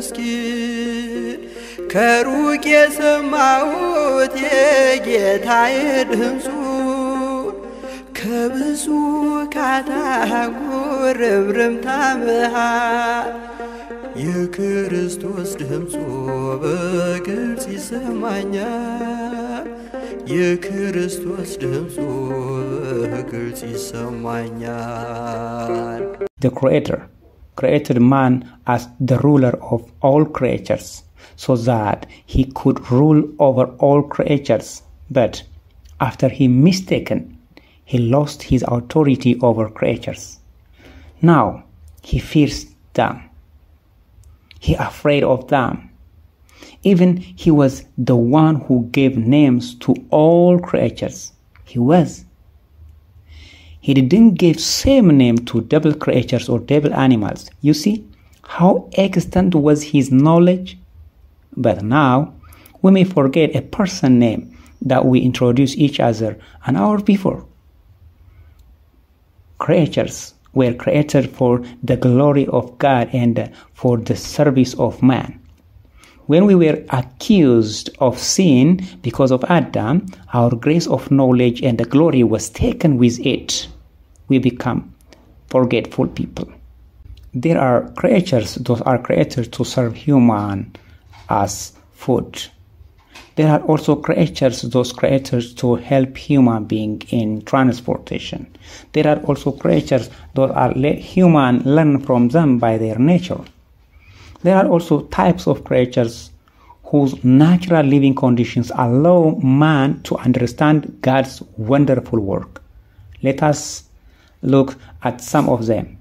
ምስኪን ከሩቅ የሰማሁት የጌታዬ ድምፁን ከብዙ ካታጉር እብርምታ መሃል የክርስቶስ ድምፁ በግልጽ ይሰማኛል የክርስቶስ ድምፁ በግልጽ ይሰማኛል The Creator created man as the ruler of all creatures so that he could rule over all creatures. But after he mistaken, he lost his authority over creatures. Now he fears them. He afraid of them. Even he was the one who gave names to all creatures. He was. He didn't give same name to devil creatures or devil animals. You see how extent was his knowledge? But now we may forget a person name that we introduce each other an hour before. Creatures were created for the glory of God and for the service of man. When we were accused of sin because of Adam, our grace of knowledge and the glory was taken with it. We become forgetful people. There are creatures that are created to serve human as food. There are also creatures, those creators to help human being in transportation. There are also creatures that are let human learn from them by their nature. There are also types of creatures whose natural living conditions allow man to understand God's wonderful work. Let us look at some of them.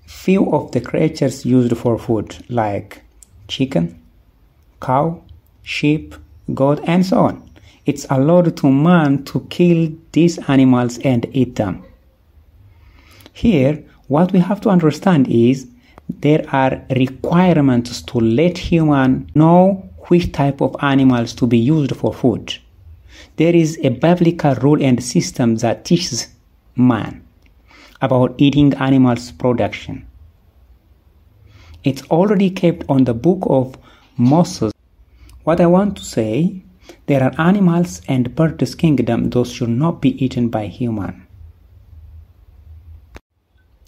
Few of the creatures used for food like chicken, cow, sheep, goat, and so on. It's allowed to man to kill these animals and eat them. Here, what we have to understand is there are requirements to let human know which type of animals to be used for food. There is a biblical rule and system that teaches man about eating animals' production. It's already kept on the book of Moses. What I want to say, there are animals and birds' kingdom, those should not be eaten by human.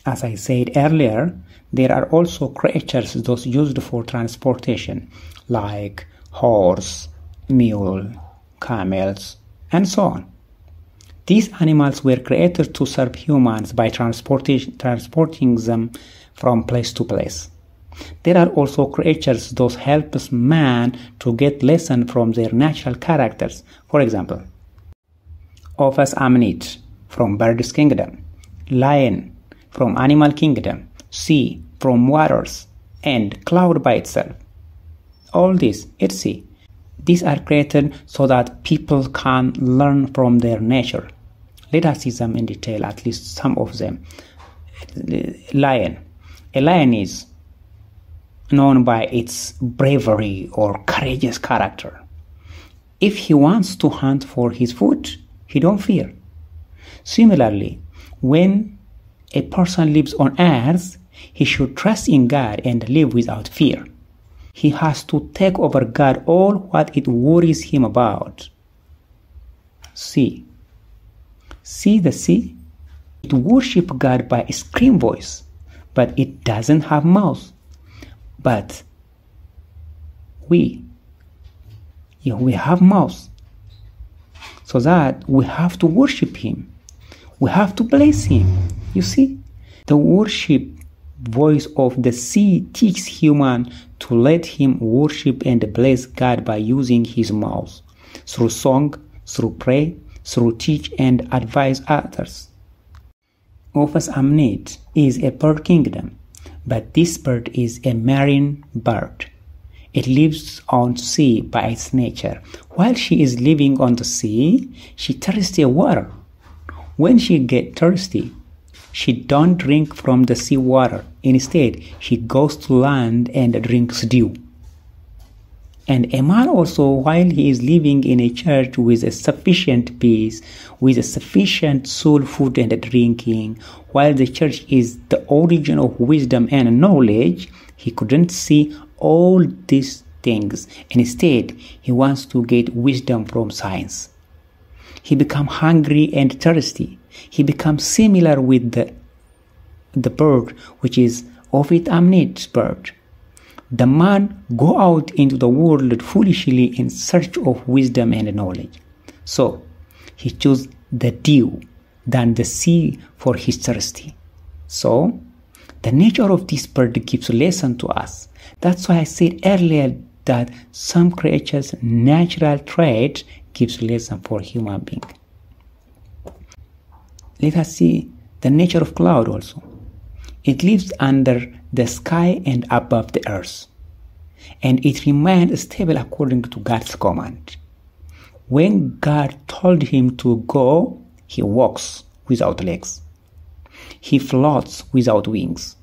As I said earlier, there are also creatures, those used for transportation, like horse, mule, camels, and so on. These animals were created to serve humans by transporting them from place to place. There are also creatures those helps man to get lesson from their natural characters. For example, Ophis amnit from bird's kingdom, lion from animal kingdom, sea from waters, and cloud by itself. All this, it's sea. These are created so that people can learn from their nature. Let us see them in detail, at least some of them. Lion. A lion is known by its bravery or courageous character. If he wants to hunt for his food, he don't fear. Similarly, when a person lives on earth, he should trust in God and live without fear. He has to take over God all what it worries him about. See the sea? It worships God by a scream voice, but it doesn't have mouth. But we have mouth, so that we have to worship him. We have to bless him. You see, the worship voice of the sea teaches human to let him worship and bless God by using his mouth, through song, through prayer, through teach and advise others. Ophis amnit is a bird kingdom, but this bird is a marine bird. It lives on sea by its nature. While she is living on the sea, she thirsty water. When she get thirsty, she don't drink from the sea water. Instead, she goes to land and drinks dew. And a man also, while he is living in a church with a sufficient peace, with a sufficient soul food and drinking, while the church is the origin of wisdom and knowledge, he couldn't see all these things. Instead, he wants to get wisdom from science. He becomes hungry and thirsty. He becomes similar with the bird, which is Ovid Amnit's bird. The man go out into the world foolishly in search of wisdom and knowledge. So he chose the dew than the sea for his thirsty. So the nature of this bird gives lesson to us. That's why I said earlier that some creatures' natural trait gives lesson for human being. Let us see the nature of cloud also. It lives under the sky and above the earth, and it remains stable according to God's command. When God told him to go, he walks without legs. He floats without wings.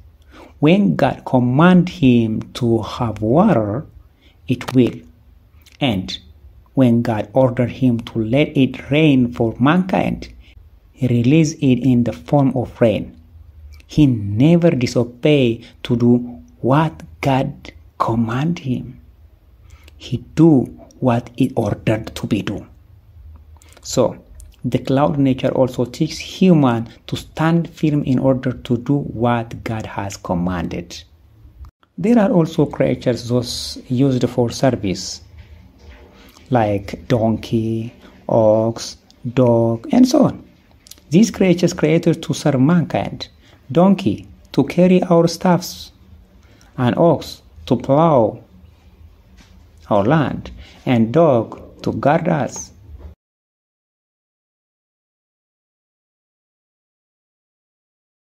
When God commanded him to have water, it will. And when God ordered him to let it rain for mankind, he released it in the form of rain. He never disobeyed to do what God commanded him. He do what it ordered to be done. So, the cloud nature also teaches human to stand firm in order to do what God has commanded. There are also creatures those used for service, like donkey, ox, dog, and so on. These creatures created to serve mankind. Donkey to carry our stuffs, an ox to plow our land, and dog to guard us.